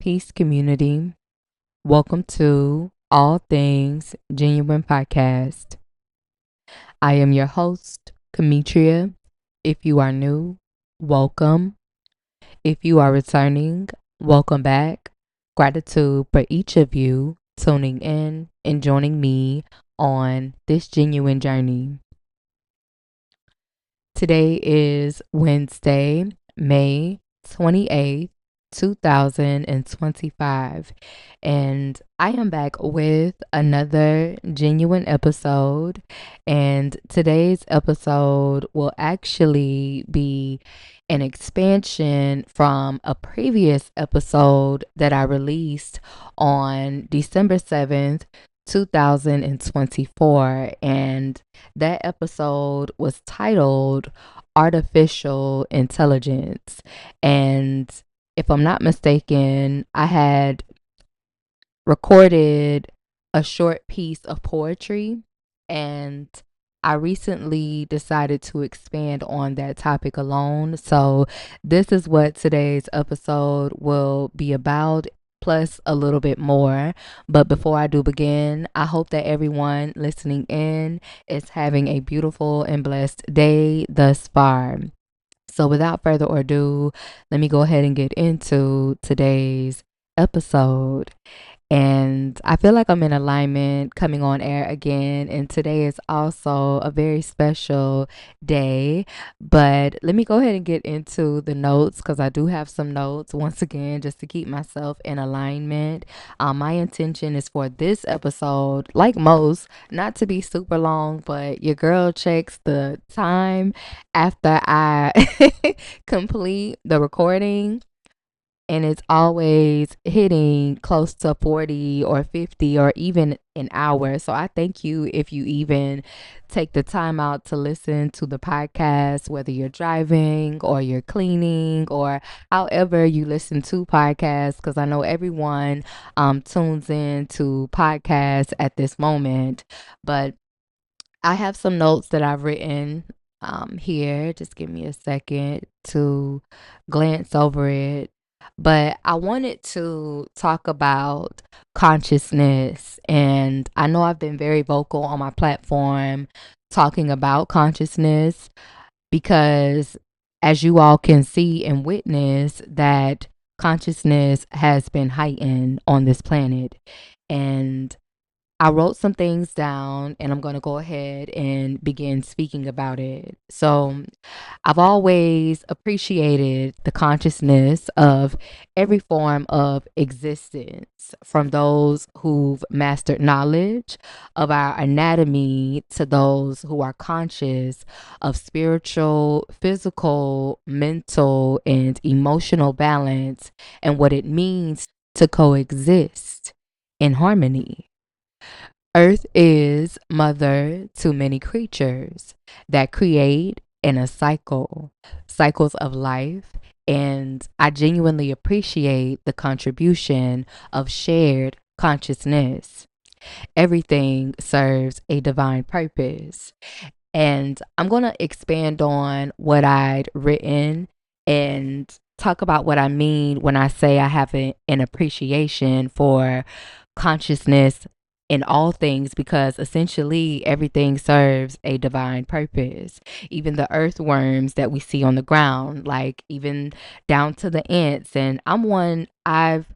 Peace community. Welcome to All Things Genuine Podcast. I am your host, Kamitria. If you are new, welcome. If you are returning, welcome back. Gratitude for each of you tuning in and joining me on this genuine journey. Today is Wednesday, May 28th, 2025. And I am back with another genuine episode. And today's episode will actually be an expansion from a previous episode that I released on December 7th, 2024. And that episode was titled Artificial Intelligence. And if I'm not mistaken, I had recorded a short piece of poetry, and I recently decided to expand on that topic alone. So, this is what today's episode will be about, plus a little bit more. But before I do begin, I hope that everyone listening in is having a beautiful and blessed day thus far. So, without further ado, let me go ahead and get into today's episode. And I feel like I'm in alignment coming on air again. And today is also a very special day. But let me go ahead and get into the notes because I do have some notes once again, just to keep myself in alignment. My intention is for this episode, like most, not to be super long, but your girl checks the time after I complete the recording, and it's always hitting close to 40 or 50 or even an hour. So I thank you if you even take the time out to listen to the podcast, whether you're driving or you're cleaning or however you listen to podcasts, because I know everyone tunes in to podcasts at this moment. But I have some notes that I've written here. Just give me a second to glance over it. But I wanted to talk about consciousness. And I know I've been very vocal on my platform talking about consciousness because, as you all can see and witness, that consciousness has been heightened on this planet. And I wrote some things down and I'm going to go ahead and begin speaking about it. So, I've always appreciated the consciousness of every form of existence, from those who've mastered knowledge of our anatomy to those who are conscious of spiritual, physical, mental, and emotional balance and what it means to coexist in harmony. Earth is mother to many creatures that create in a cycles of life. And I genuinely appreciate the contribution of shared consciousness. Everything serves a divine purpose. And I'm going to expand on what I'd written and talk about what I mean when I say I have an appreciation for consciousness in all things, because essentially everything serves a divine purpose. Even the earthworms that we see on the ground, like even down to the ants. And I've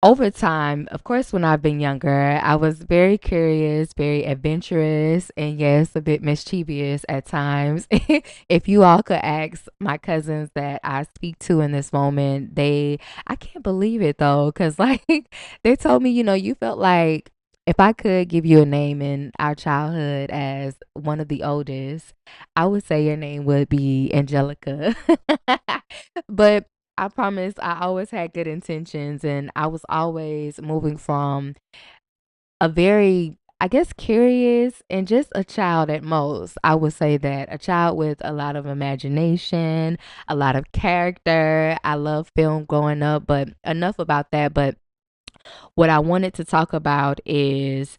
over time, of course, when I've been younger, I was very curious, very adventurous, and yes, a bit mischievous at times. If you all could ask my cousins that I speak to in this moment, I can't believe it though, because like they told me, you felt like if I could give you a name in our childhood as one of the oldest, I would say your name would be Angelica. But I promise I always had good intentions, and I was always moving from a very, I guess, curious and just a child at most. I would say that a child with a lot of imagination, a lot of character. I love film growing up, but enough about that. But what I wanted to talk about is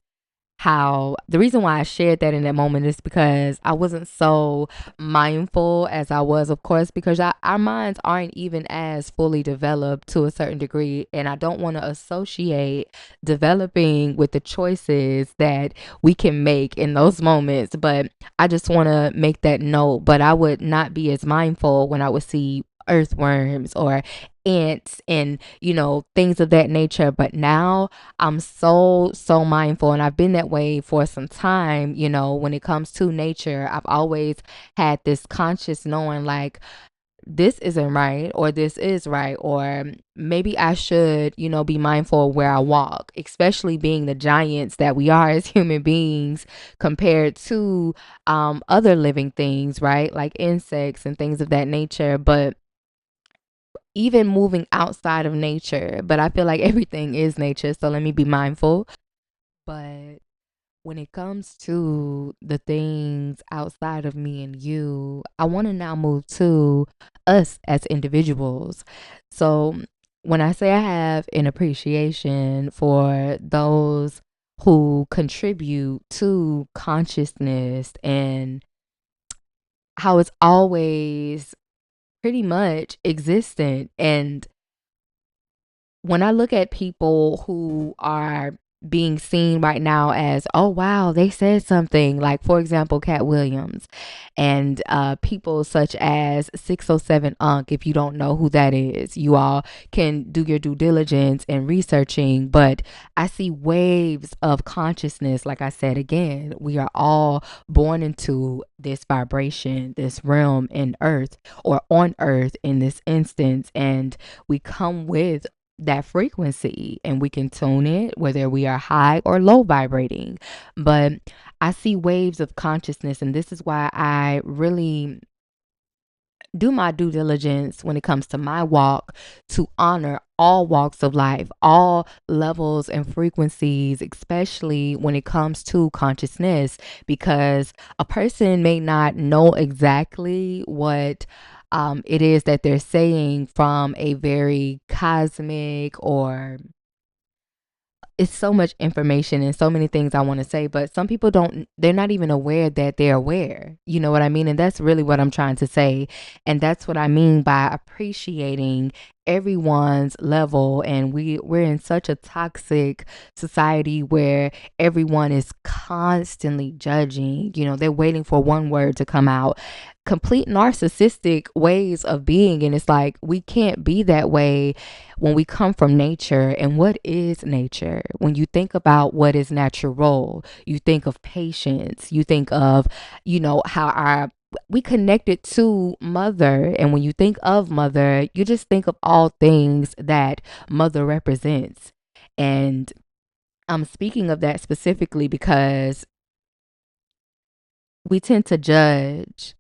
how the reason why I shared that in that moment is because I wasn't so mindful as I was, of course, because our minds aren't even as fully developed to a certain degree. And I don't want to associate developing with the choices that we can make in those moments. But I just want to make that note. But I would not be as mindful when I would see earthworms or ants and things of that nature. But now I'm so mindful, and I've been that way for some time. When it comes to nature, I've always had this conscious knowing, like, this isn't right or this is right, or maybe I should be mindful of where I walk, especially being the giants that we are as human beings compared to other living things, right, like insects and things of that nature. But even moving outside of nature, but I feel like everything is nature, so let me be mindful. But when it comes to the things outside of me and you, I want to now move to us as individuals. So when I say I have an appreciation for those who contribute to consciousness and how it's always pretty much existent, and when I look at people who are being seen right now as, oh wow, they said something, like for example, Cat Williams, and people such as 607 Unk. If you don't know who that is, you all can do your due diligence and researching. But I see waves of consciousness. Like I said again, we are all born into this vibration, this realm in earth, or on earth in this instance, and we come with that frequency and we can tune it whether we are high or low vibrating. But I see waves of consciousness, and this is why I really do my due diligence when it comes to my walk to honor all walks of life, all levels and frequencies, especially when it comes to consciousness, because a person may not know exactly what it is that they're saying from a very cosmic, or it's so much information and so many things I want to say, but some people they're not even aware that they're aware. You know what I mean? And that's really what I'm trying to say. And that's what I mean by appreciating everyone's level. And we're in such a toxic society where everyone is constantly judging. They're waiting for one word to come out. Complete narcissistic ways of being. And it's like, we can't be that way when we come from nature. And what is nature? When you think about what is natural, you think of patience, you think of, how we connected to mother. And when you think of mother, you just think of all things that mother represents. And I'm speaking of that specifically because we tend to judge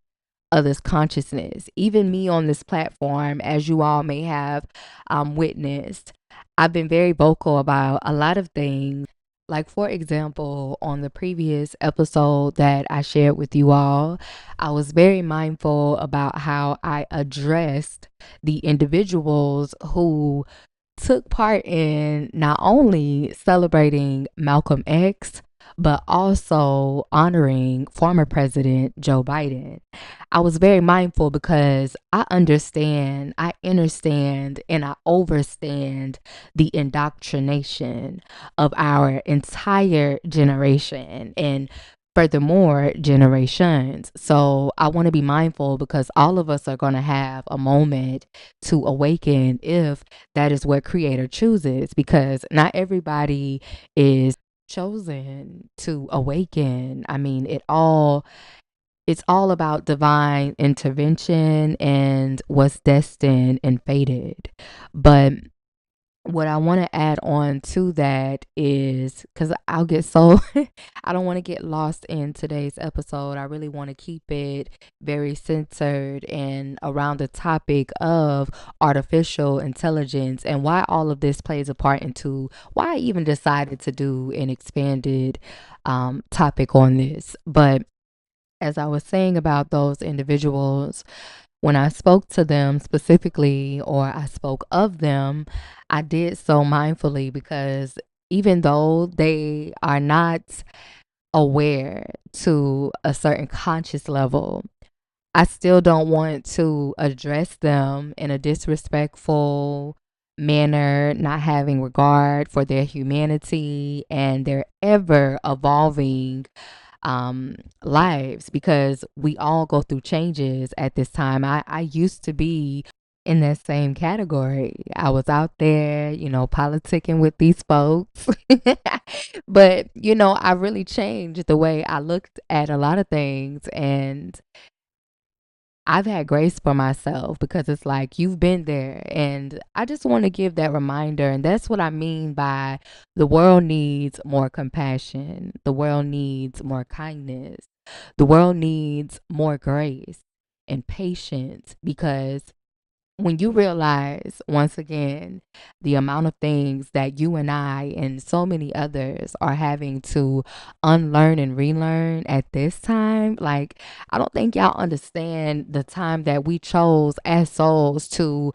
others' consciousness. Even me on this platform, as you all may have witnessed, I've been very vocal about a lot of things. Like, for example, on the previous episode that I shared with you all, I was very mindful about how I addressed the individuals who took part in not only celebrating Malcolm X, but also honoring former President Joe Biden. I was very mindful because I understand, I understand, and I overstand the indoctrination of our entire generation. And furthermore, generations. So I want to be mindful because all of us are going to have a moment to awaken if that is what creator chooses, because not everybody is chosen to awaken. I mean, it's all about divine intervention and what's destined and fated. But what I want to add on to that is, because I'll get so, I don't want to get lost in today's episode. I really want to keep it very centered and around the topic of artificial intelligence and why all of this plays a part into why I even decided to do an expanded topic on this. But as I was saying about those individuals, when I spoke to them specifically, or I spoke of them, I did so mindfully because even though they are not aware to a certain conscious level, I still don't want to address them in a disrespectful manner, not having regard for their humanity and their ever evolving lives, because we all go through changes at this time. I used to be in that same category. I was out there, politicking with these folks. But, I really changed the way I looked at a lot of things. And I've had grace for myself because it's like you've been there. And I just want to give that reminder. And that's what I mean by the world needs more compassion. The world needs more kindness. The world needs more grace and patience, because when you realize, once again, the amount of things that you and I and so many others are having to unlearn and relearn at this time, like, I don't think y'all understand the time that we chose as souls to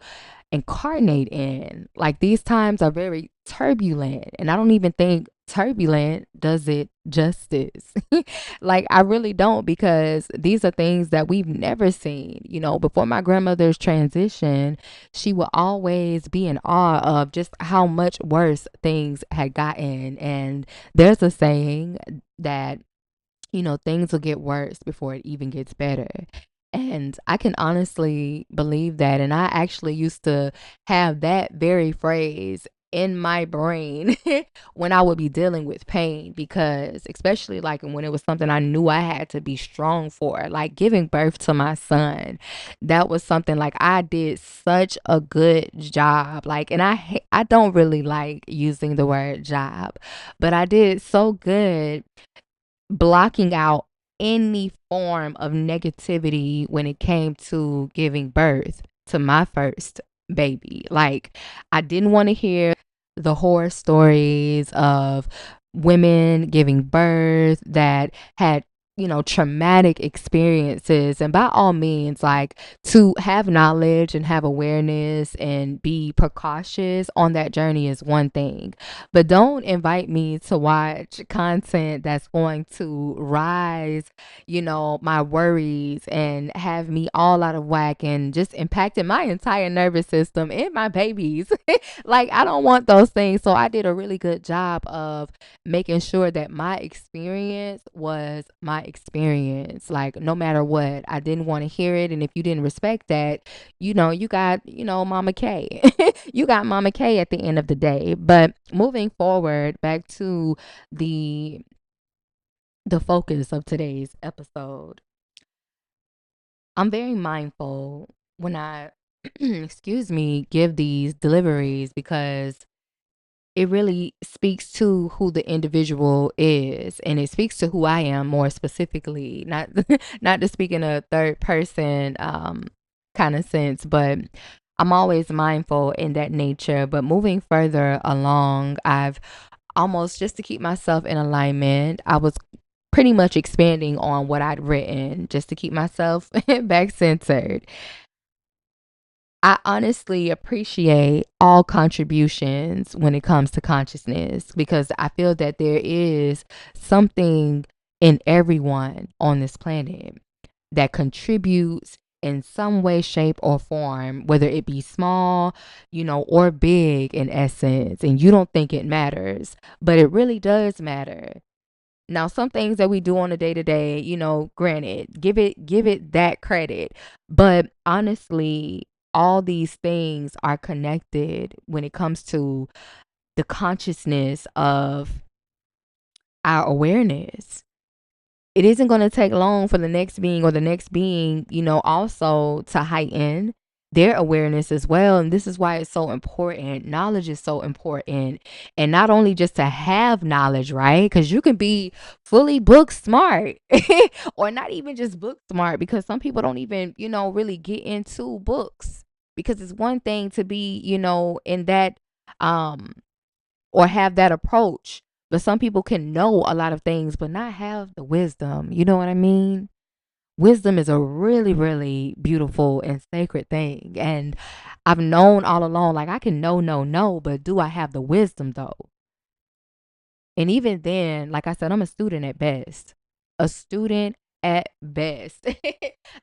incarnate in. Like, these times are very turbulent, and I don't even think turbulent does it justice. Like, I really don't, because these are things that we've never seen. Before my grandmother's transition, she would always be in awe of just how much worse things had gotten. And there's a saying that things will get worse before it even gets better. And I can honestly believe that. And I actually used to have that very phrase in my brain when I would be dealing with pain, because especially like when it was something I knew I had to be strong for, like giving birth to my son. That was something like I did such a good job. Like, and I don't really like using the word job, but I did so good blocking out any form of negativity when it came to giving birth to my first baby. Like, I didn't want to hear the horror stories of women giving birth that had traumatic experiences. And by all means, like, to have knowledge and have awareness and be precautious on that journey is one thing, but don't invite me to watch content that's going to rise, my worries and have me all out of whack and just impacting my entire nervous system and my babies. Like, I don't want those things. So I did a really good job of making sure that my experience was my experience. Like, no matter what, I didn't want to hear it. And if you didn't respect that, you got, Mama K. You got Mama K at the end of the day. But moving forward, back to the focus of today's episode, I'm very mindful when I excuse me, give these deliveries, because it really speaks to who the individual is, and it speaks to who I am more specifically, not not to speak in a third person kind of sense, but I'm always mindful in that nature. But moving further along, I've almost, just to keep myself in alignment, I was pretty much expanding on what I'd written just to keep myself back centered. I honestly appreciate all contributions when it comes to consciousness, because I feel that there is something in everyone on this planet that contributes in some way, shape, or form, whether it be small, or big in essence, and you don't think it matters, but it really does matter. Now, some things that we do on a day to day, granted, give it that credit. But honestly, all these things are connected when it comes to the consciousness of our awareness. It isn't going to take long for the next being or the next being, also to heighten their awareness as well. And this is why it's so important. Knowledge is so important. And not only just to have knowledge, right? Because you can be fully book smart or not even just book smart, because some people don't even, really get into books, because it's one thing to be, in that um or have that approach. But some people can know a lot of things, but not have the wisdom. You know what I mean? Wisdom is a really, really beautiful and sacred thing. And I've known all along, like, I can know, but do I have the wisdom though? And even then, like I said, I'm a student at best. A student at best.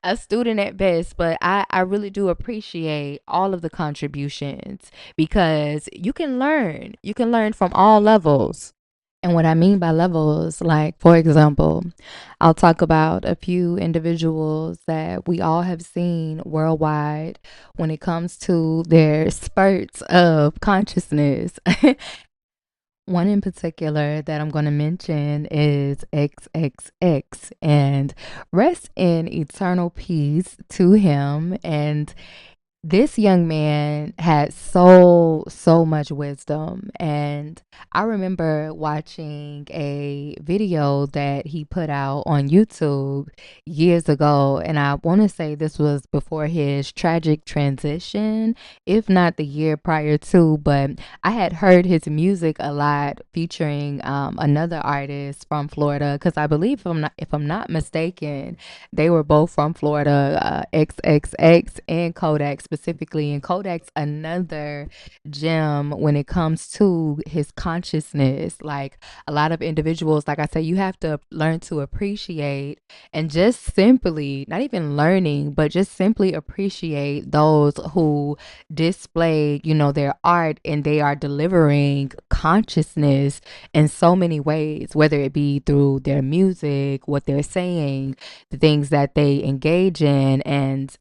A student at best. But I really do appreciate all of the contributions because you can learn. You can learn from all levels. And what I mean by levels, like, for example, I'll talk about a few individuals that we all have seen worldwide when it comes to their spurts of consciousness. One in particular that I'm going to mention is XXX, and rest in eternal peace to him. And this young man had so much wisdom, and I remember watching a video that he put out on YouTube years ago, and I want to say this was before his tragic transition, if not the year prior to. But I had heard his music a lot featuring another artist from Florida, because I believe, if I'm not mistaken, they were both from Florida, XXX and Kodak specifically. And Kodak's another gem when it comes to his consciousness. Like, a lot of individuals, like I said, you have to learn to appreciate and just simply, not even learning, but just simply appreciate those who display, their art, and they are delivering consciousness in so many ways, whether it be through their music, what they're saying, the things that they engage in. And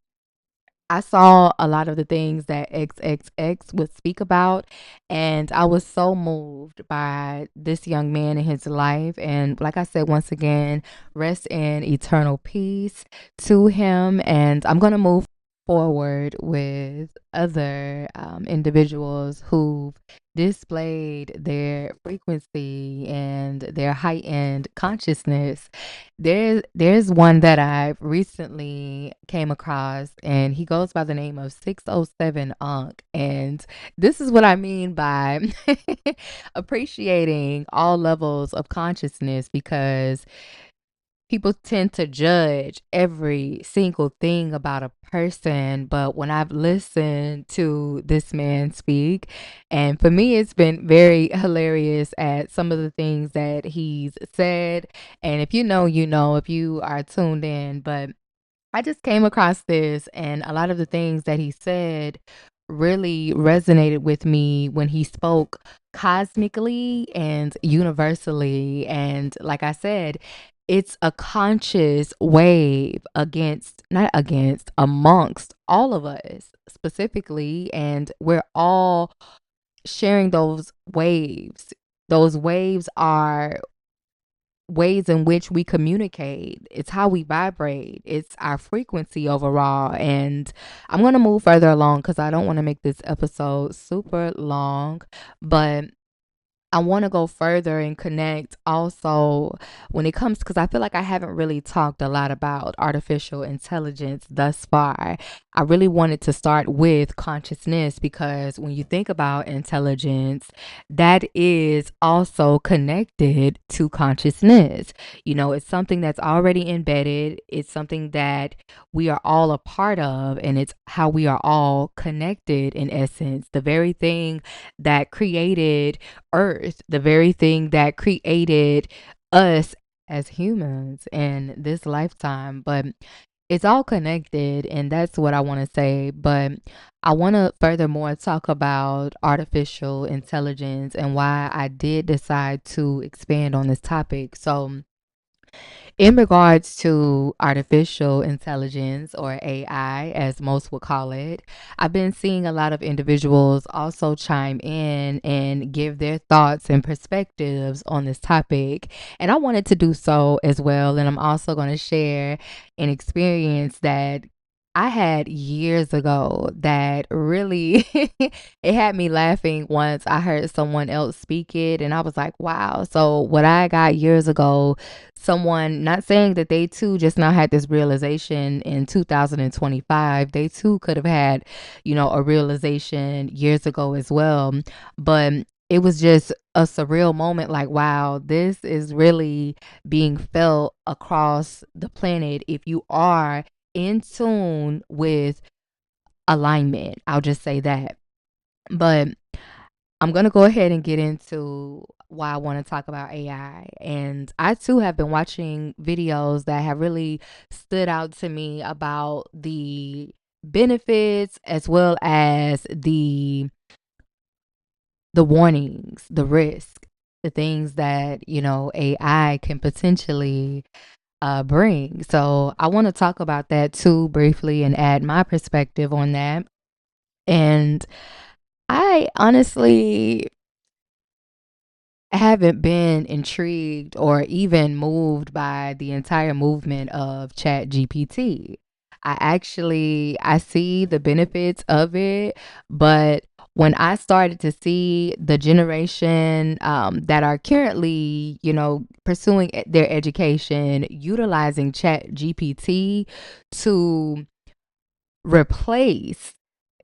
I saw a lot of the things that XXX would speak about, and I was so moved by this young man in his life. And like I said, once again, rest in eternal peace to him. And I'm going to move forward with other individuals who've displayed their frequency and their heightened consciousness. There's one that I recently came across, and he goes by the name of 607 Unk. And this is what I mean by appreciating all levels of consciousness, because people tend to judge every single thing about a person. But when I've listened to this man speak, and for me, it's been very hilarious at some of the things that he's said. And if you know, if you are tuned in. But I just came across this, and a lot of the things that he said really resonated with me when he spoke cosmically and universally. And like I said, it's a conscious wave not against, amongst all of us specifically. And we're all sharing those waves. Those waves are ways in which we communicate. It's how we vibrate. It's our frequency overall. And I'm going to move further along because I don't want to make this episode super long, but I want to go further and connect also when it comes, because I feel like I haven't really talked a lot about artificial intelligence thus far. I really wanted to start with consciousness, because when you think about intelligence, that is also connected to consciousness. It's something that's already embedded, it's something that we are all a part of, and it's how we are all connected in essence. The very thing that created Earth, the very thing that created us as humans in this lifetime. But it's all connected, and that's what I want to say. But I want to furthermore talk about artificial intelligence and why I did decide to expand on this topic. So, in regards to artificial intelligence, or AI, as most would call it, I've been seeing a lot of individuals also chime in and give their thoughts and perspectives on this topic. And I wanted to do so as well. And I'm also going to share an experience that I had years ago that really it had me laughing once I heard someone else speak it, and I was like, wow. So what I got years ago, someone, not saying that they too just now had this realization in 2025, they too could have had, a realization years ago as well. But it was just a surreal moment, like, wow, this is really being felt across the planet if you are in tune with alignment. I'll just say that. But I'm going to go ahead and get into why I want to talk about AI. And I too have been watching videos that have really stood out to me about the benefits as well as the warnings, the risk, the things that, AI can potentially bring. So I want to talk about that too briefly and add my perspective on that. And I honestly haven't been intrigued or even moved by the entire movement of Chat GPT. I see the benefits of it, but when I started to see the generation that are currently, pursuing their education, utilizing Chat GPT to replace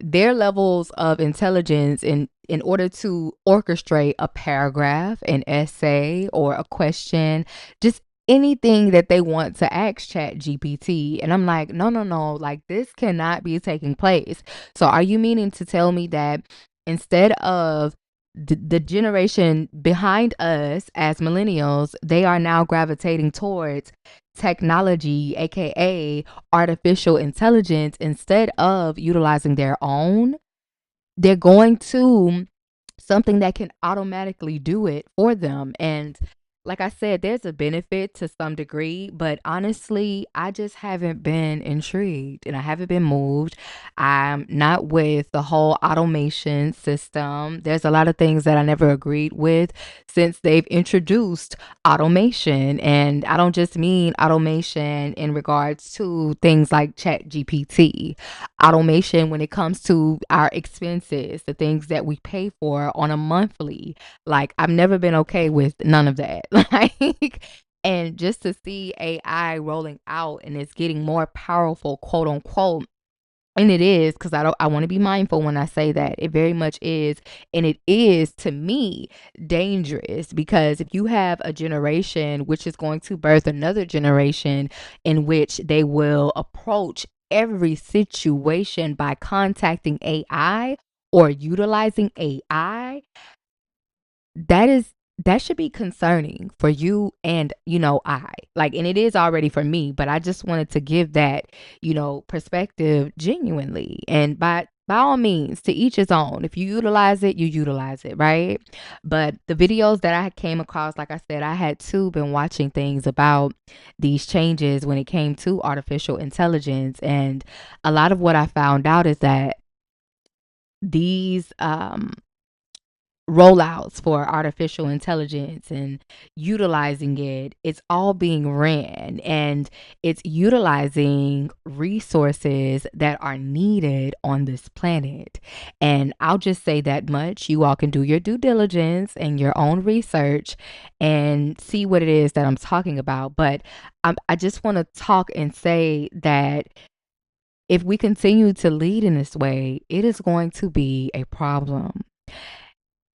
their levels of intelligence in order to orchestrate a paragraph, an essay, or a question, just anything that they want to ask Chat GPT. And I'm like, no, no, no, like this cannot be taking place. So are you meaning to tell me that instead of the generation behind us as millennials, they are now gravitating towards technology, aka artificial intelligence, instead of utilizing their own? They're going to something that can automatically do it for them. And like I said, there's a benefit to some degree, but honestly, I just haven't been intrigued and I haven't been moved. I'm not with the whole automation system. There's a lot of things that I never agreed with since they've introduced automation. And I don't just mean automation in regards to things like Chat GPT, automation when it comes to our expenses, the things that we pay for on a monthly. Like, I've never been okay with none of that. Like, and just to see AI rolling out and it's getting more powerful, quote unquote, and it is, because I want to be mindful when I say that. It very much is. And it is, to me, dangerous, because if you have a generation which is going to birth another generation in which they will approach every situation by contacting AI or utilizing AI, that is that should be concerning for you and I, like, and it is already for me, but I just wanted to give that perspective genuinely. And by all means, to each his own. If you utilize it, right? But the videos that I came across, like I said, I had too been watching things about these changes when it came to artificial intelligence, and a lot of what I found out is that these rollouts for artificial intelligence and utilizing it, it's all being ran, and it's utilizing resources that are needed on this planet. And I'll just say that much. You all can do your due diligence and your own research and see what it is that I'm talking about. But I just want to talk and say that if we continue to lead in this way, it is going to be a problem.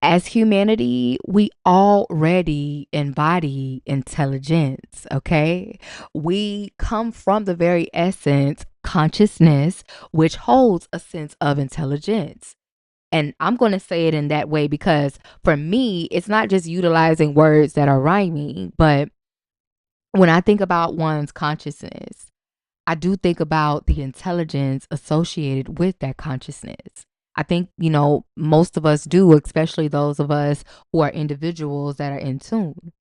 As humanity, we already embody intelligence, okay? We come from the very essence, consciousness, which holds a sense of intelligence. And I'm going to say it in that way because for me, it's not just utilizing words that are rhyming, but when I think about one's consciousness, I do think about the intelligence associated with that consciousness. I think, most of us do, especially those of us who are individuals that are in tune.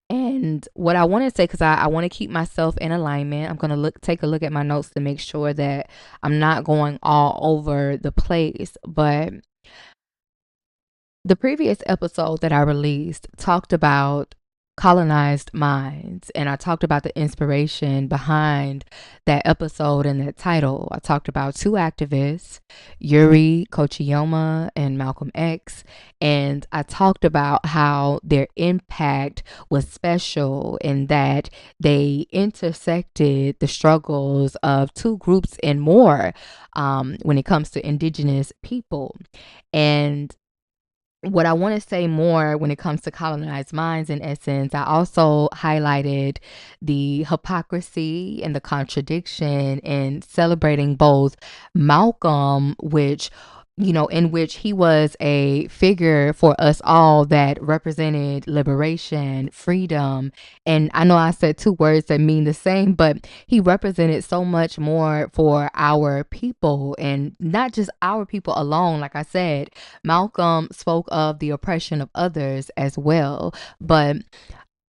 And what I want to say, because I want to keep myself in alignment, I'm going to take a look at my notes to make sure that I'm not going all over the place. But the previous episode that I released talked about colonized minds, and I talked about the inspiration behind that episode and that title. I talked about two activists, Yuri Kochiyama and Malcolm X, and I talked about how their impact was special in that they intersected the struggles of two groups and more when it comes to indigenous people. And what I want to say more when it comes to colonized minds, in essence, I also highlighted the hypocrisy and the contradiction in celebrating both Malcolm, which in which he was a figure for us all that represented liberation, freedom. And I know I said two words that mean the same, but he represented so much more for our people, and not just our people alone. Like I said, Malcolm spoke of the oppression of others as well. But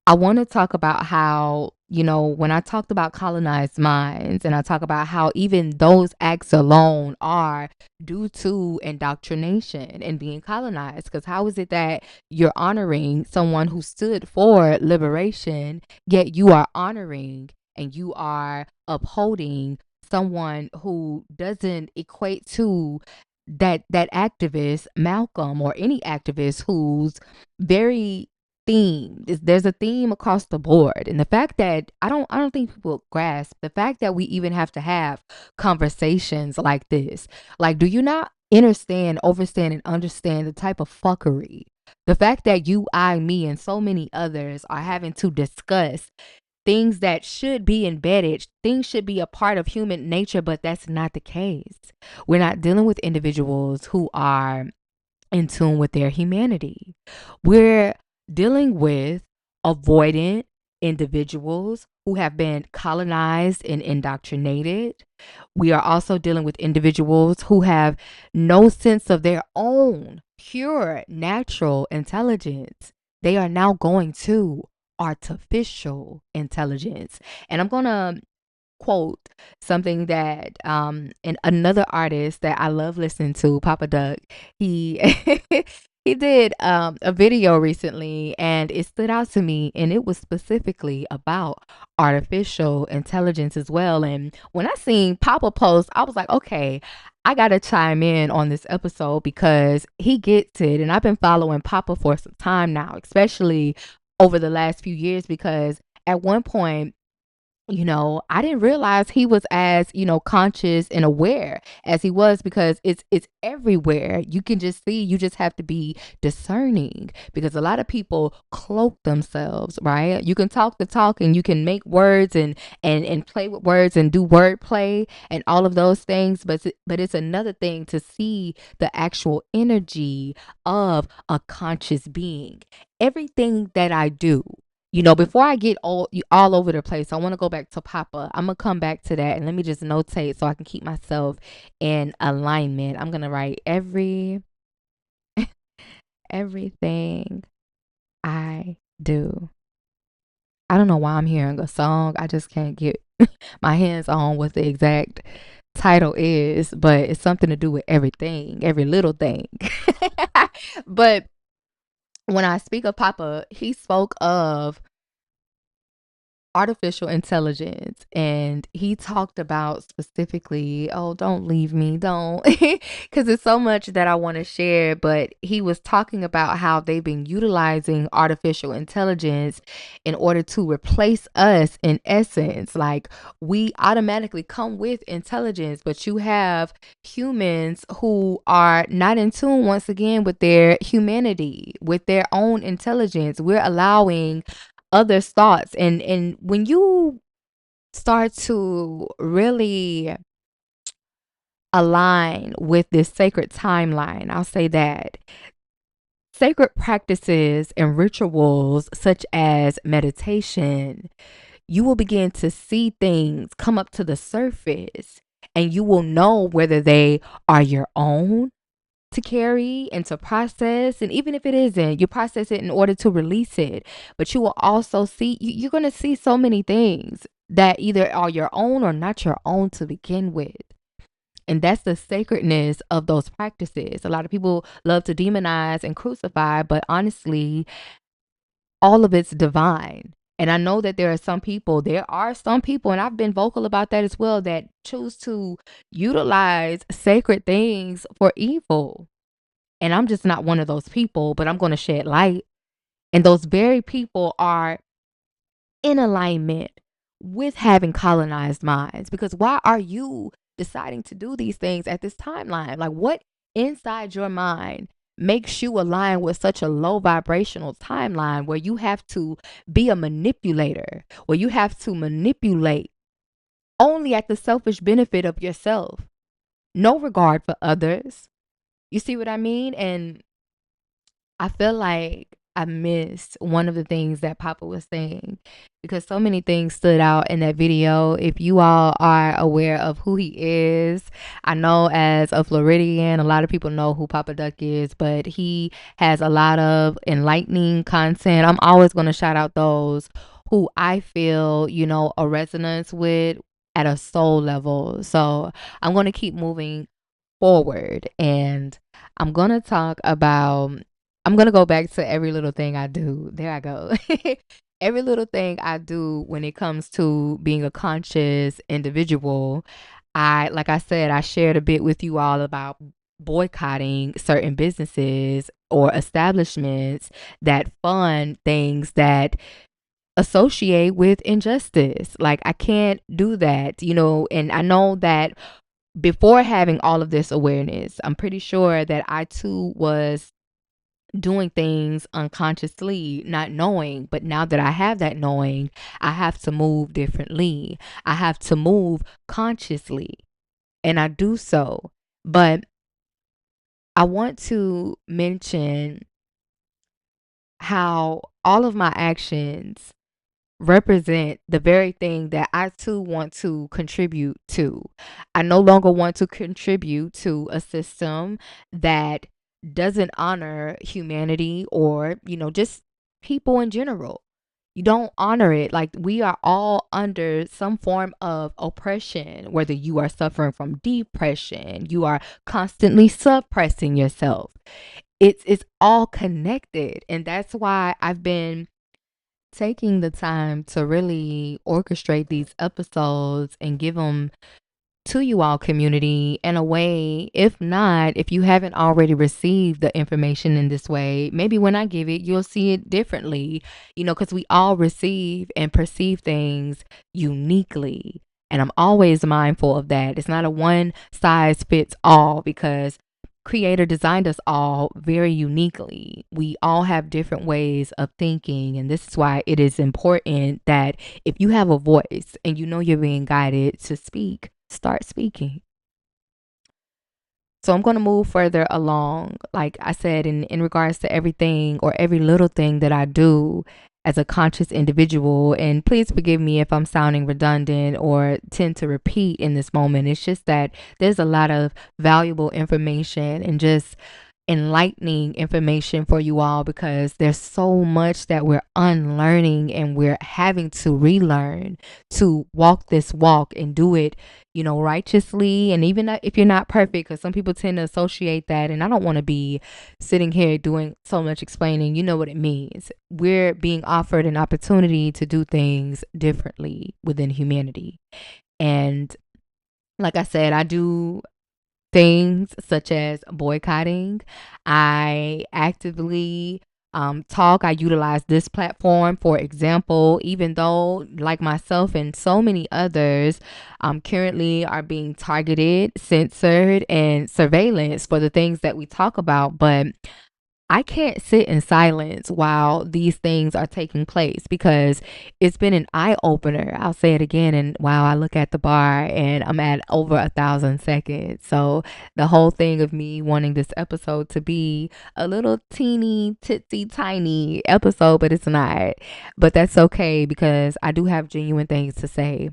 I want to talk about how, when I talked about colonized minds, and I talk about how even those acts alone are due to indoctrination and being colonized. Because how is it that you're honoring someone who stood for liberation, yet you are honoring and you are upholding someone who doesn't equate to that activist Malcolm, or any activist who's very there's a theme across the board. And the fact that I don't think people grasp the fact that we even have to have conversations like this. Like, do you not understand, overstand, and understand the type of fuckery, the fact that you, I, me, and so many others are having to discuss things that should be embedded, things should be a part of human nature, but that's not the case. We're not dealing with individuals who are in tune with their humanity. We're dealing with avoidant individuals who have been colonized and indoctrinated. We are also dealing with individuals who have no sense of their own pure natural intelligence. They are now going to artificial intelligence. And I'm going to quote something that and another artist that I love listening to, Papa Duck. He he did a video recently, and it stood out to me, and it was specifically about artificial intelligence as well. And when I seen Papa post, I was like, okay, I gotta chime in on this episode because he gets it. And I've been following Papa for some time now, especially over the last few years, because at one point, I didn't realize he was as, conscious and aware as he was, because it's everywhere. You can just see, you just have to be discerning, because a lot of people cloak themselves, right? You can talk the talk, and you can make words and play with words and do wordplay and all of those things, but it's another thing to see the actual energy of a conscious being. Everything that I do, before I get all over the place, I want to go back to Papa. I'm going to come back to that, and let me just notate so I can keep myself in alignment. I'm going to write everything I do. I don't know why I'm hearing a song. I just can't get my hands on what the exact title is, but it's something to do with everything, every little thing. But when I speak of Papa, he spoke of artificial intelligence, and he talked about specifically, oh, don't leave me, don't, because it's so much that I want to share. But he was talking about how they've been utilizing artificial intelligence in order to replace us, in essence. Like, we automatically come with intelligence, but you have humans who are not in tune, once again, with their humanity, with their own intelligence. We're allowing others' thoughts. And when you start to really align with this sacred timeline, I'll say that sacred practices and rituals such as meditation, you will begin to see things come up to the surface, and you will know whether they are your own to carry and to process. And even if it isn't, you process it in order to release it. But you will also see, you're going to see so many things that either are your own or not your own to begin with. And that's the sacredness of those practices. A lot of people love to demonize and crucify, but honestly, all of it's divine. And I know that there are some people, and I've been vocal about that as well, that choose to utilize sacred things for evil. And I'm just not one of those people, but I'm going to shed light. And those very people are in alignment with having colonized minds. Because why are you deciding to do these things at this timeline? Like, what inside your mind makes you align with such a low vibrational timeline where you have to be a manipulator, where you have to manipulate only at the selfish benefit of yourself? No regard for others, You see what I mean? And I feel like I missed one of the things that Papa was saying because so many things stood out in that video. If you all are aware of who he is, I know as a Floridian, a lot of people know who Papa Duck is, but he has a lot of enlightening content. I'm always going to shout out those who I feel, a resonance with at a soul level. So I'm going to keep moving forward and I'm going to talk about I'm going to go back to every little thing I do. There I go. Every little thing I do when it comes to being a conscious individual. Like I said, I shared a bit with you all about boycotting certain businesses or establishments that fund things that associate with injustice. Like I can't do that, and I know that before having all of this awareness, I'm pretty sure that I too was doing things unconsciously, not knowing. But now that I have that knowing, I have to move differently. I have to move consciously, and I do so. But I want to mention how all of my actions represent the very thing that I too want to contribute to. I no longer want to contribute to a system that doesn't honor humanity or, just people in general. You don't honor it. Like we are all under some form of oppression, whether you are suffering from depression, you are constantly suppressing yourself. It's all connected. And that's why I've been taking the time to really orchestrate these episodes and give them to you all community in a way. If not, if you haven't already received the information in this way, maybe when I give it, you'll see it differently, because we all receive and perceive things uniquely. And I'm always mindful of that. It's not a one size fits all because Creator designed us all very uniquely. We all have different ways of thinking, and this is why it is important that if you have a voice and you know you're being guided to speak, start speaking. So I'm going to move further along. Like I said, in regards to everything or every little thing that I do as a conscious individual, and please forgive me if I'm sounding redundant or tend to repeat in this moment. It's just that there's a lot of valuable information and just enlightening information for you all because there's so much that we're unlearning and we're having to relearn to walk this walk and do it, righteously. And even if you're not perfect, because some people tend to associate that, and I don't want to be sitting here doing so much explaining. You know what it means. We're being offered an opportunity to do things differently within humanity. And like I said, I do things such as boycotting. I actively talk. I utilize this platform, for example, even though, like myself and so many others, currently are being targeted, censored, and surveillance for the things that we talk about. But I can't sit in silence while these things are taking place because it's been an eye opener. I'll say it again. And wow, I look at the bar and I'm at over 1,000 seconds. So the whole thing of me wanting this episode to be a little teeny, titsy, tiny episode, but it's not. But that's okay because I do have genuine things to say.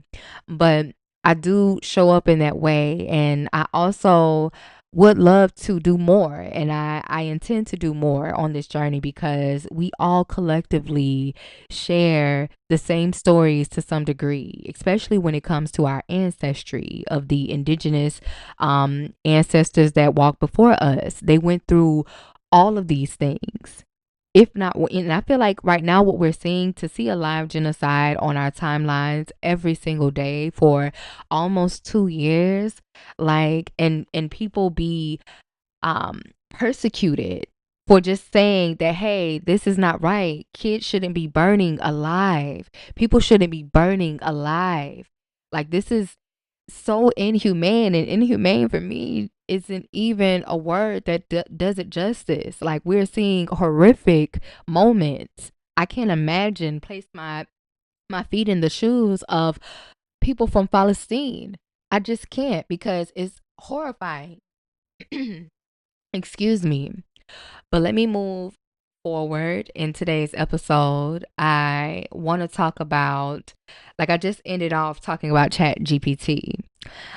But I do show up in that way. And I also would love to do more, and I intend to do more on this journey because we all collectively share the same stories to some degree, especially when it comes to our ancestry of the indigenous ancestors that walked before us. They went through all of these things. If not, and I feel like right now what we're seeing, to see a live genocide on our timelines every single day for almost 2 years, like, and people be persecuted for just saying that, hey, this is not right. Kids shouldn't be burning alive. People shouldn't be burning alive. Like, this is so inhumane, and inhumane for me isn't even a word that does it justice. Like, we're seeing horrific moments. I can't imagine, place my feet in the shoes of people from Palestine. I just can't because it's horrifying. Excuse me. But let me move forward in today's episode. I want to talk about, like I just ended off talking about Chat GPT.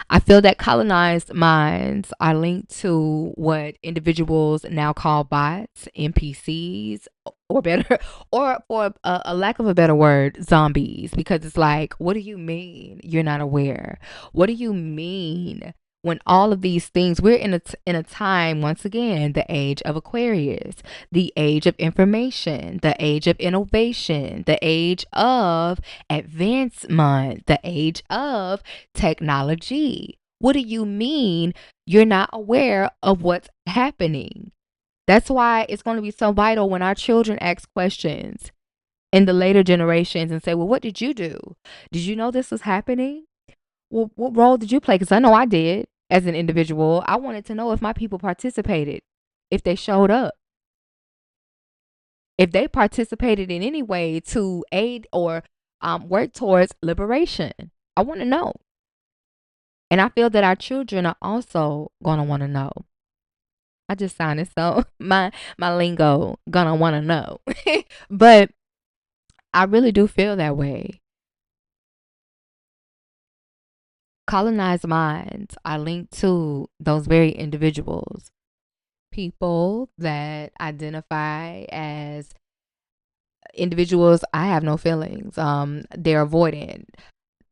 I feel that colonized minds are linked to what individuals now call bots, NPCs, or better, or for a lack of a better word, zombies. Because it's like, what do you mean you're not aware? What do you mean when all of these things, we're in a time, once again, the age of Aquarius, the age of information, the age of innovation, the age of advancement, the age of technology. What do you mean you're not aware of what's happening? That's why it's going to be so vital when our children ask questions in the later generations and say, well, what did you do? Did you know this was happening? Well, what role did you play? Because I know I did as an individual. I wanted to know if my people participated, if they showed up, if they participated in any way to aid or work towards liberation. I want to know. And I feel that our children are also going to want to know. I just sounded so my lingo gonna want to know. But I really do feel that way. Colonized minds are linked to those very individuals, people that identify as individuals. I have no feelings. They're avoidant.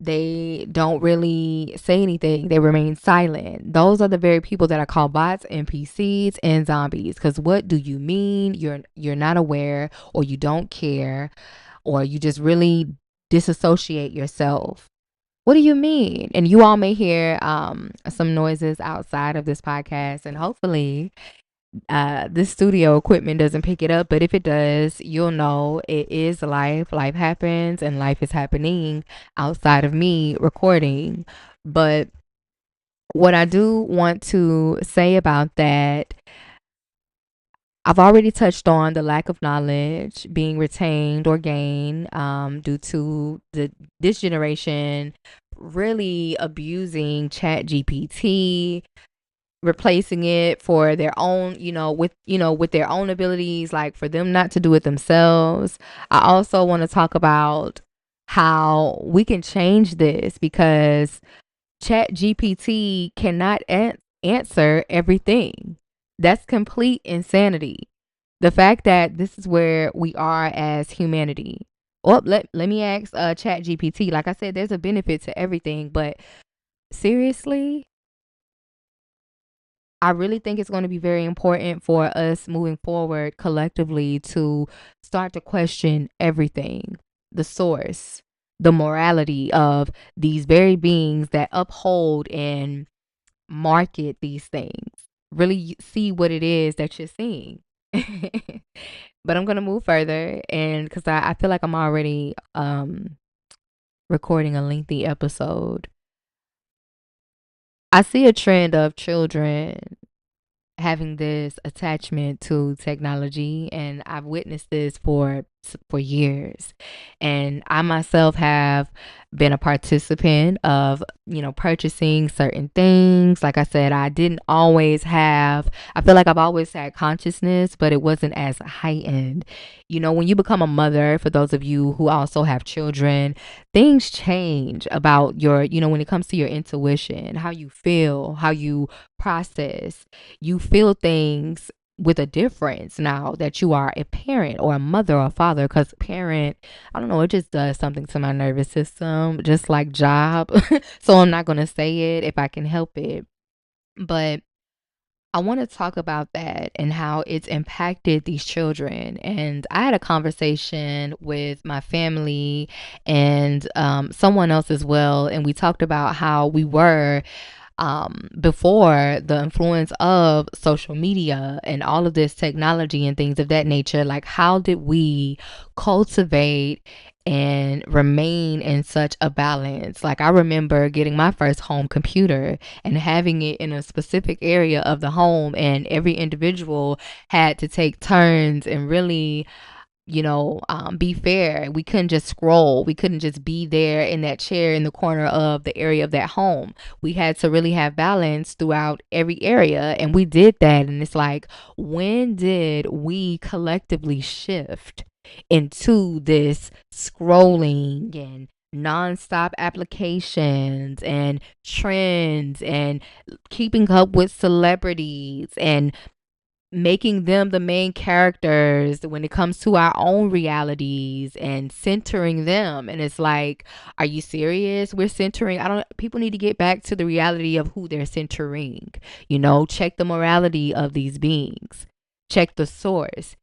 They don't really say anything. They remain silent. Those are the very people that are called bots, NPCs, and zombies. Because what do you mean you're not aware, or you don't care, or you just really disassociate yourself? What do you mean? And you all may hear some noises outside of this podcast, and hopefully this studio equipment doesn't pick it up, but if it does, you'll know it is life. Life happens, and life is happening outside of me recording. But what I do want to say about that, I've already touched on the lack of knowledge being retained or gained due to this generation really abusing Chat GPT, replacing it for their own, with their own abilities, like for them not to do it themselves. I also want to talk about how we can change this, because Chat GPT cannot answer everything. That's complete insanity. The fact that this is where we are as humanity. Well, let me ask Chat GPT. Like I said, there's a benefit to everything, but seriously, I really think it's going to be very important for us moving forward collectively to start to question everything, the source, the morality of these very beings that uphold and market these things. Really see what it is that you're seeing. But I'm going to move further, and because I feel like I'm already recording a lengthy episode. I see a trend of children having this attachment to technology, and I've witnessed this for years. And I myself have been a participant of, purchasing certain things. Like I said, I didn't always have, I feel like I've always had consciousness, but it wasn't as heightened. When you become a mother, for those of you who also have children, things change about your, when it comes to your intuition, how you feel, how you process. You feel things with a difference now that you are a parent or a mother or a father, because parent, I don't know, it just does something to my nervous system, just like job. So I'm not going to say it if I can help it. But I want to talk about that and how it's impacted these children. And I had a conversation with my family and someone else as well. And we talked about how we were before the influence of social media and all of this technology and things of that nature. Like, how did we cultivate and remain in such a balance? Like, I remember getting my first home computer and having it in a specific area of the home, and every individual had to take turns and really be fair. We couldn't just scroll. We couldn't just be there in that chair in the corner of the area of that home. We had to really have balance throughout every area. And we did that. And it's like, when did we collectively shift into this scrolling and nonstop applications and trends and keeping up with celebrities and making them the main characters when it comes to our own realities and centering them? And it's like, are you serious? We're centering. I don't People need to get back to the reality of who they're centering. Check the morality of these beings. Check the source.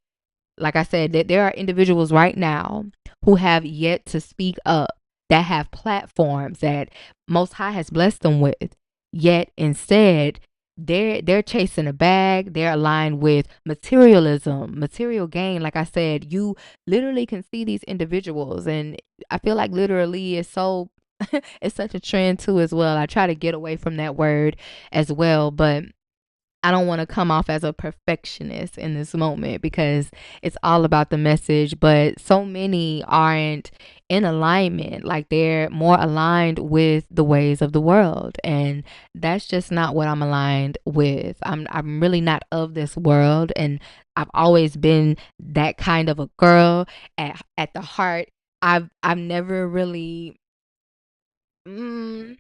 Like I said, that there are individuals right now who have yet to speak up, that have platforms that Most High has blessed them with. Yet instead, they're chasing a bag. They're aligned with materialism, material gain. Like I said, you literally can see these individuals, and I feel like literally is so it's such a trend too as well. I try to get away from that word as well, but I don't want to come off as a perfectionist in this moment because it's all about the message, but so many aren't in alignment. Like, they're more aligned with the ways of the world, and that's just not what I'm aligned with. I'm really not of this world, and I've always been that kind of a girl at the heart. I've never really mm,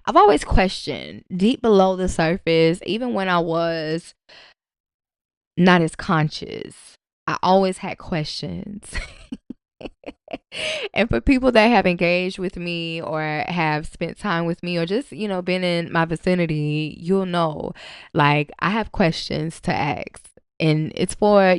I've always questioned deep below the surface, even when I was not as conscious. I always had questions. And for people that have engaged with me or have spent time with me or just, been in my vicinity, you'll know, like, I have questions to ask. And it's for,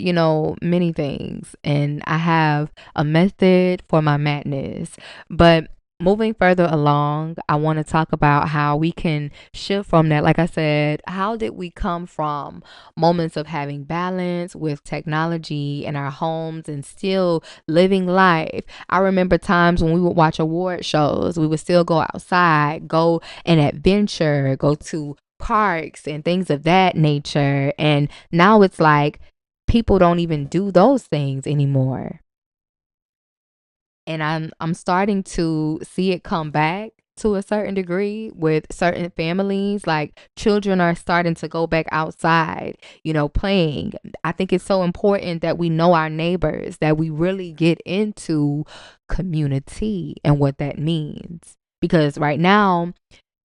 many things. And I have a method for my madness. But moving further along, I want to talk about how we can shift from that. Like I said, how did we come from moments of having balance with technology in our homes and still living life? I remember times when we would watch award shows, we would still go outside, go and adventure, go to parks and things of that nature. And now it's like people don't even do those things anymore. And I'm starting to see it come back to a certain degree with certain families. Like, children are starting to go back outside, playing. I think it's so important that we know our neighbors, that we really get into community and what that means. Because right now,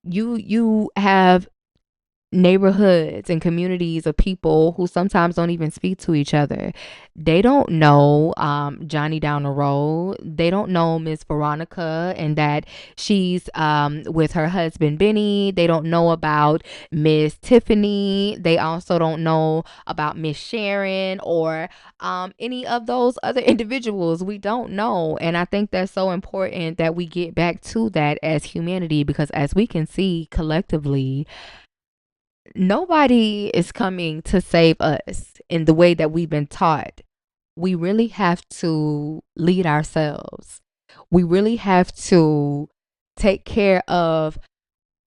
you have neighborhoods and communities of people who sometimes don't even speak to each other. They don't know Johnny down the road. They don't know Miss Veronica and that she's with her husband Benny. They don't know about Miss Tiffany. They also don't know about Miss Sharon or any of those other individuals. We don't know. And I think that's so important that we get back to that as humanity, because as we can see collectively, nobody is coming to save us in the way that we've been taught. We really have to lead ourselves. We really have to take care of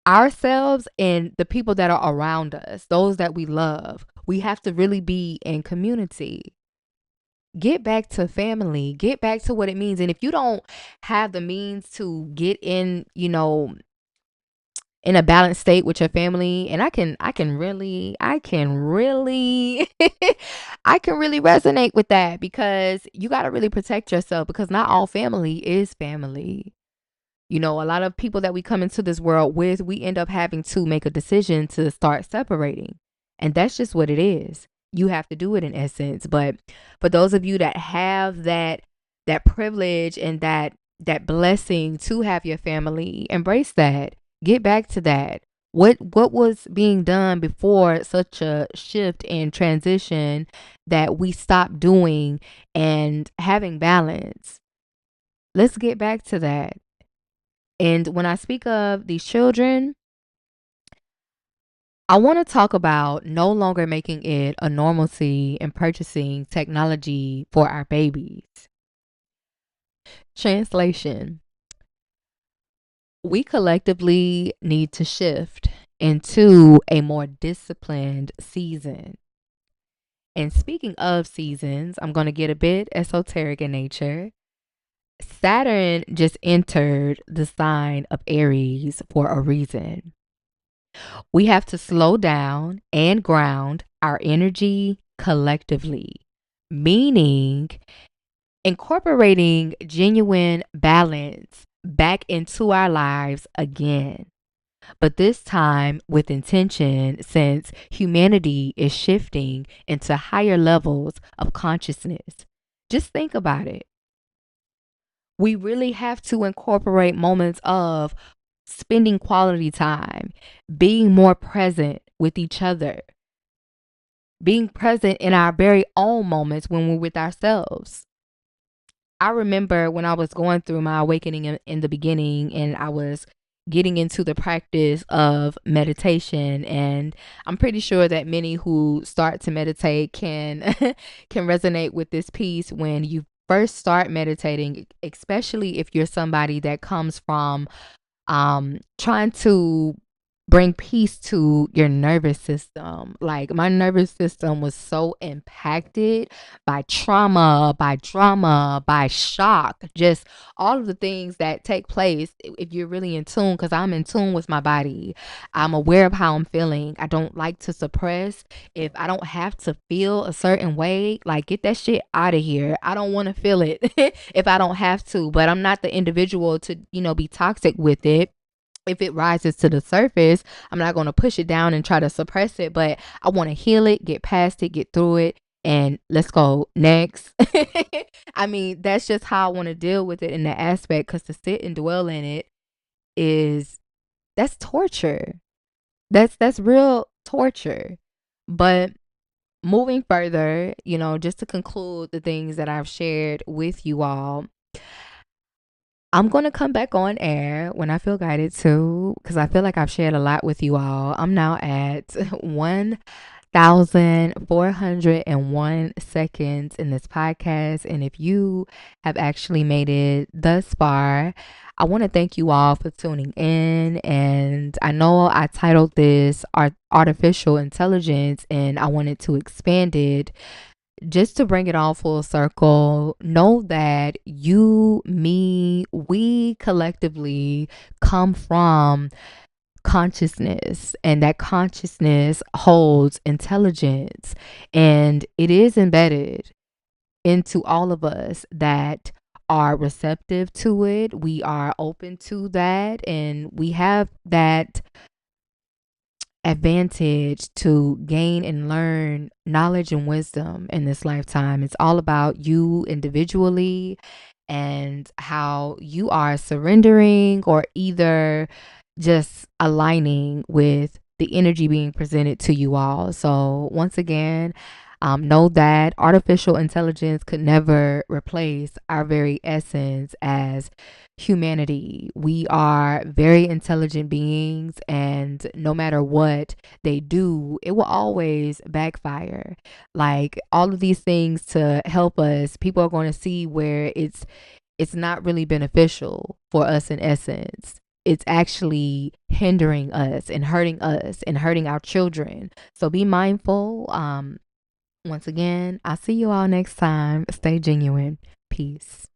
ourselves and the people that are around us, those that we love. We have to really be in community. Get back to family, get back to what it means. And if you don't have the means to get in a balanced state with your family, and I can really I can really resonate with that, because you got to really protect yourself, because not all family is family. A lot of people that we come into this world with, we end up having to make a decision to start separating, and that's just what it is. You have to do it in essence. But for those of you that have that privilege and that blessing to have your family, embrace that. Get back to that. What was being done before such a shift and transition that we stopped doing and having balance? Let's get back to that. And when I speak of these children, I want to talk about no longer making it a normalcy in purchasing technology for our babies. Translation: we collectively need to shift into a more disciplined season. And speaking of seasons, I'm going to get a bit esoteric in nature. Saturn just entered the sign of Aries for a reason. We have to slow down and ground our energy collectively, meaning incorporating genuine balance back into our lives again. But this time with intention, since humanity is shifting into higher levels of consciousness. Just think about it. We really have to incorporate moments of spending quality time, being more present with each other, being present in our very own moments when we're with ourselves. I remember when I was going through my awakening in the beginning, and I was getting into the practice of meditation, and I'm pretty sure that many who start to meditate can can resonate with this piece. When you first start meditating, especially if you're somebody that comes from trying to bring peace to your nervous system. Like, my nervous system was so impacted by trauma, by drama, by shock, just all of the things that take place if you're really in tune, because I'm in tune with my body. I'm aware of how I'm feeling. I don't like to suppress. If I don't have to feel a certain way, like, get that shit out of here. I don't want to feel it if I don't have to, but I'm not the individual to, be toxic with it. If it rises to the surface, I'm not going to push it down and try to suppress it, but I want to heal it, get past it, get through it, and let's go next. I mean, that's just how I want to deal with it in that aspect, because to sit and dwell in it is, that's torture. That's real torture. But moving further, just to conclude the things that I've shared with you all, I'm going to come back on air when I feel guided to, because I feel like I've shared a lot with you all. I'm now at 1,401 seconds in this podcast. And if you have actually made it thus far, I want to thank you all for tuning in. And I know I titled this Artificial Intelligence, and I wanted to expand it just to bring it all full circle. Know that you, me, we collectively come from consciousness, and that consciousness holds intelligence, and it is embedded into all of us that are receptive to it. We are open to that, and we have that advantage to gain and learn knowledge and wisdom in this lifetime. It's all about you individually and how you are surrendering or either just aligning with the energy being presented to you all. So once again, know that artificial intelligence could never replace our very essence as humanity. We are very intelligent beings, and no matter what they do, it will always backfire. Like, all of these things to help us, people are going to see where it's not really beneficial for us in essence. It's actually hindering us and hurting our children. So be mindful. Once again, I'll see you all next time. Stay genuine. Peace.